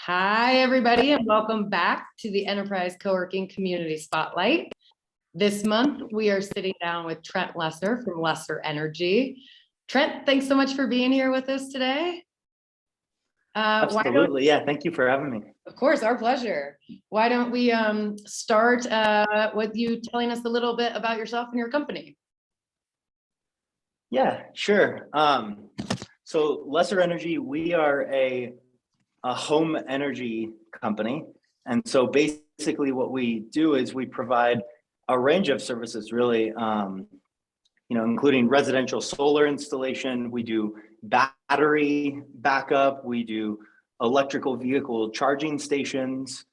Hi, everybody, and welcome back to the Enterprise Coworking Community Spotlight. This month, we are sitting down with Trent Lessar from Lessar Energy. Trent, thanks so much for being here with us today. Absolutely, yeah, thank you for having me. Of course, our pleasure. Why don't we start with you telling us a little bit about yourself and your company? Yeah, sure. So Lessar Energy, we are a home energy company. And so basically what we do is we provide a range of services really, including residential solar installation. We do battery backup. We do electrical vehicle charging stations.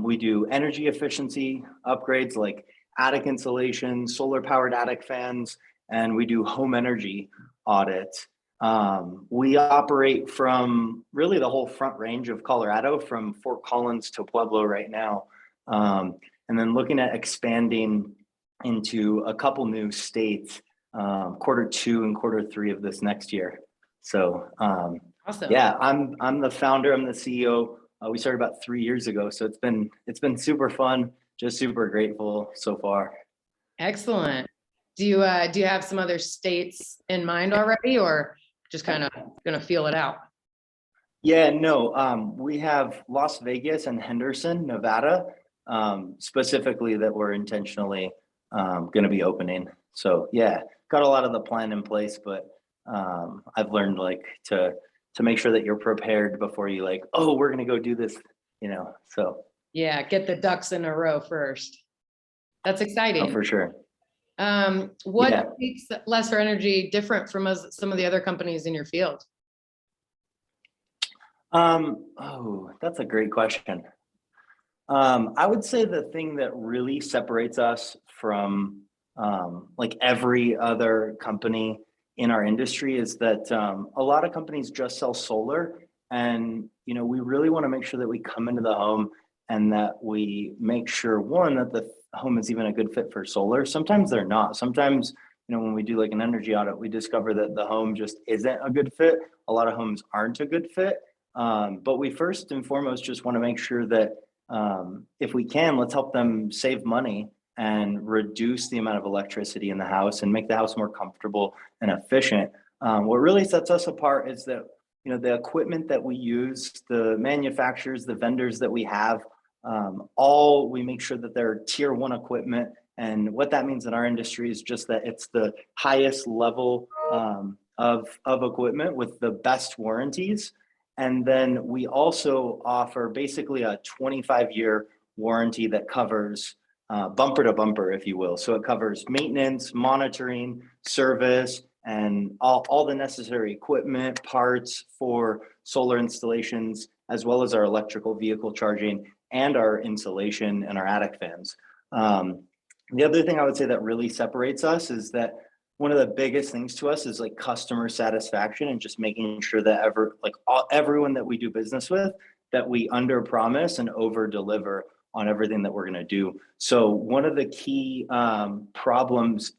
We do energy efficiency upgrades like attic insulation, solar powered attic fans, and we do home energy audits. We operate from really the whole front range of Colorado, from Fort Collins to Pueblo right now. And then looking at expanding into a couple new states, Q2 and Q3 of this next year. So Awesome. yeah, I'm the founder, I'm the CEO. We started about 3 years ago. So it's been super fun, just super grateful so far. Excellent. Do you have some other states in mind already, or just kind of gonna feel it out? Yeah, no, we have Las Vegas and Henderson, Nevada, specifically that we're intentionally going to be opening. So yeah, got a lot of the plan in place, but I've learned to make sure that you're prepared before you we're going to go do this, so. Yeah, get the ducks in a row first. That's exciting. Oh, for sure. What makes Lessar Energy different from some of the other companies in your field? Oh, that's a great question. I would say the thing that really separates us from every other company in our industry is that a lot of companies just sell solar, and we really want to make sure that we come into the home and that we make sure, one, that the home is even a good fit for solar. Sometimes they're not. Sometimes, when we do an energy audit, we discover that the home just isn't a good fit. A lot of homes aren't a good fit. But we first and foremost just want to make sure that if we can, let's help them save money and reduce the amount of electricity in the house and make the house more comfortable and efficient. What really sets us apart is that, the equipment that we use, the manufacturers, the vendors that we have, we make sure that they're tier 1 equipment. And what that means in our industry is just that it's the highest level of equipment with the best warranties. And then we also offer basically a 25-year warranty that covers bumper to bumper, if you will. So it covers maintenance, monitoring, service, and all the necessary equipment, parts for solar installations, as well as our electrical vehicle charging and our insulation and our attic fans. The other thing I would say that really separates us is that one of the biggest things to us is customer satisfaction and just making sure that everyone that we do business with, that we under promise and over deliver on everything that we're going to do. So one of the key problems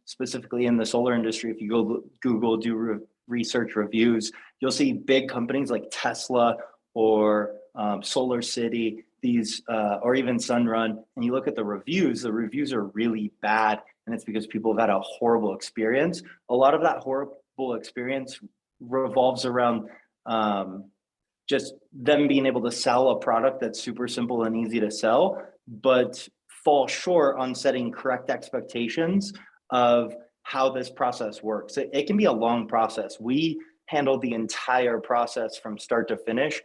specifically in the solar industry, if you go Google, do research reviews, you'll see big companies like Tesla or Solar City, or even Sunrun, and you look at the reviews are really bad. And it's because people have had a horrible experience. A lot of that horrible experience revolves around just them being able to sell a product that's super simple and easy to sell, but fall short on setting correct expectations of how this process works. It can be a long process. We handle the entire process from start to finish.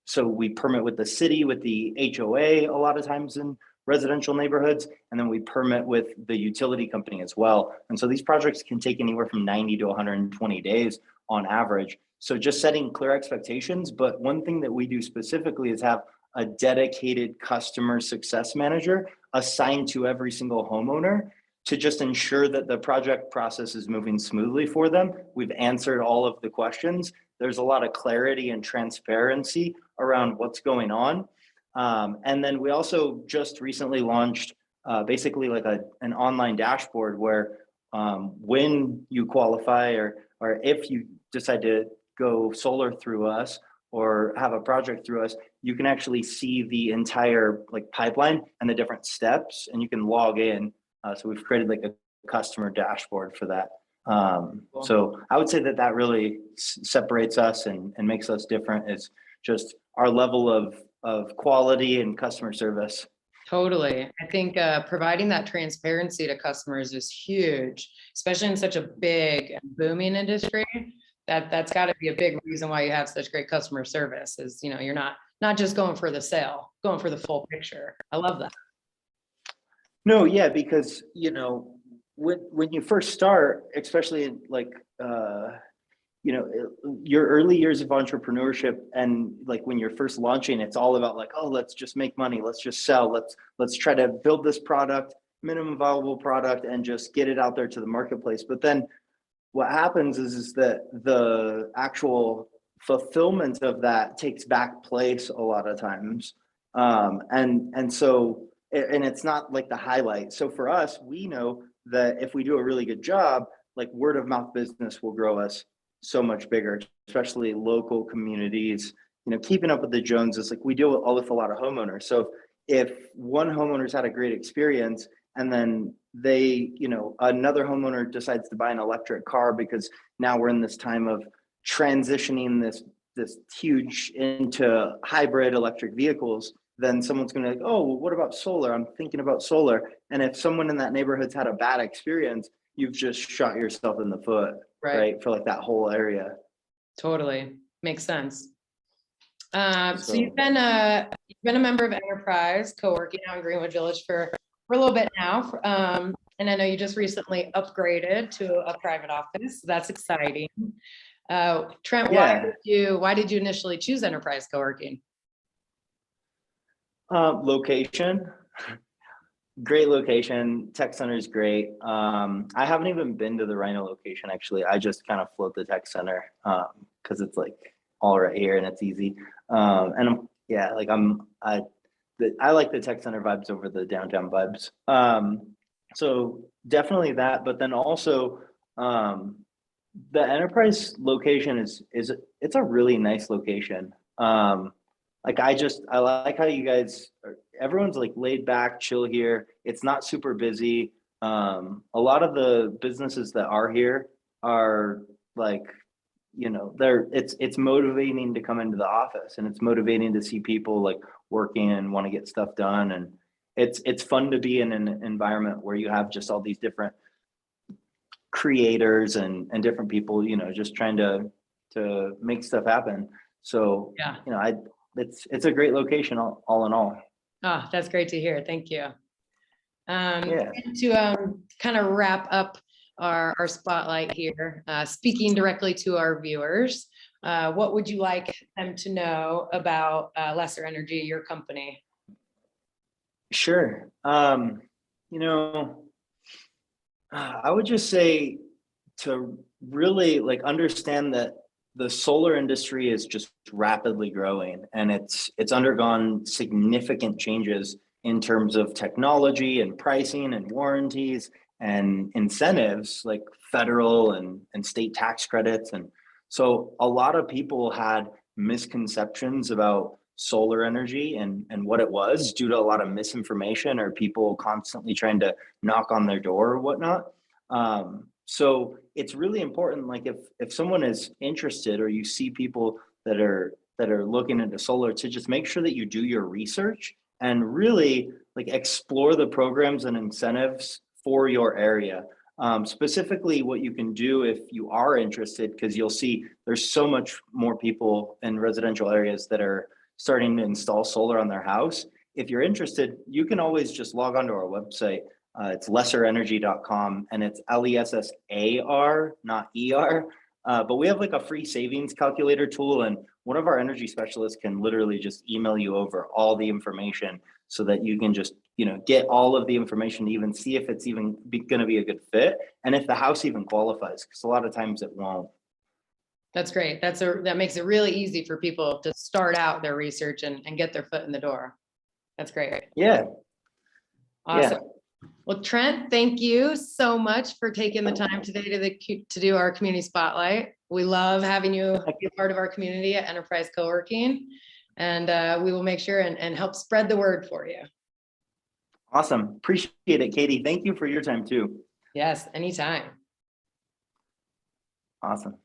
So we permit with the city, with the HOA a lot of times in residential neighborhoods, and then we permit with the utility company as well. And so these projects can take anywhere from 90 to 120 days on average. So just setting clear expectations. But one thing that we do specifically is have a dedicated customer success manager assigned to every single homeowner to just ensure that the project process is moving smoothly for them. We've answered all of the questions. There's a lot of clarity and transparency around what's going on. And then we also just recently launched basically an online dashboard where when you qualify or if you decide to go solar through us, or have a project through us, you can actually see the entire like pipeline and the different steps, and you can log in. So we've created like a customer dashboard for that. So I would say that that really separates us and makes us different, is just our level of quality and customer service. Totally. I think providing that transparency to customers is huge, especially in such a big and booming industry. That's got to be a big reason why you have such great customer service, is, you know, you're not just going for the sale, going for the full picture. I love that. No, yeah, because you know, when you first start, especially in like you know, your early years of entrepreneurship, and like when you're first launching, it's all about like, oh, let's just make money, let's just sell, let's try to build this product, minimum viable product, and just get it out there to the marketplace. But then what happens is that the actual fulfillment of that takes back place a lot of times. And so, and it's not like the highlight. So for us, we know that if we do a really good job, like word of mouth business will grow us so much bigger, especially local communities. You know, keeping up with the Joneses, like we deal with a lot of homeowners. So if one homeowner's had a great experience, and then they, you know, another homeowner decides to buy an electric car, because now we're in this time of transitioning this huge into hybrid electric vehicles, then someone's going to be like, oh, well, what about solar? I'm thinking about solar. And if someone in that neighborhood's had a bad experience, you've just shot yourself in the foot, right? For like that whole area. Totally. Makes sense. So you've been a member of Enterprise Coworking out in Greenwood Village for a little bit now. And I know you just recently upgraded to a private office. So that's exciting. Trent, Yeah. why did you initially choose Enterprise Coworking? Location. Great location. Tech center is great. I haven't even been to the Rhino location, actually. I just kind of float the tech center because it's like all right here and it's easy. And I like the tech center vibes over the downtown vibes. So definitely that, but then also the Enterprise location is it's a really nice location. Like I like how you guys everyone's like laid back, chill here. It's not super busy. A lot of the businesses that are here are like, you know, it's motivating to come into the office, and it's motivating to see people like working and want to get stuff done. And it's fun to be in an environment where you have just all these different creators and different people, you know, just trying to make stuff happen. So Yeah, you know, it's a great location all in all. oh, that's great to hear. Thank you. Yeah. To kind of wrap up our spotlight here, speaking directly to our viewers, what would you like them to know about Lessar Energy, your company? Sure. You know, I would just say to really like understand that the solar industry is just rapidly growing, and it's undergone significant changes in terms of technology and pricing and warranties and incentives like federal and state tax credits. And so a lot of people had misconceptions about solar energy and what it was due to a lot of misinformation or people constantly trying to knock on their door or whatnot. So it's really important, like if someone is interested or you see people that are looking into solar, to just make sure that you do your research and really like explore the programs and incentives for your area. Specifically what you can do if you are interested, because you'll see there's so much more people in residential areas that are starting to install solar on their house. If you're interested, you can always just log onto our website. It's LessarEnergy.com, and it's LESSAR, not ER. But we have like a free savings calculator tool, and one of our energy specialists can literally just email you over all the information so that you can just, you know, get all of the information to even see if it's even going to be a good fit, and if the house even qualifies, because a lot of times it won't. That's great. That makes it really easy for people to start out their research and get their foot in the door. That's great. Yeah. Awesome. Yeah. Well, Trent, thank you so much for taking the time today to do our community spotlight. We love having you be a part of our community at Enterprise Coworking. And we will make sure and help spread the word for you. Awesome. Appreciate it, Katie. Thank you for your time too. Yes, anytime. Awesome.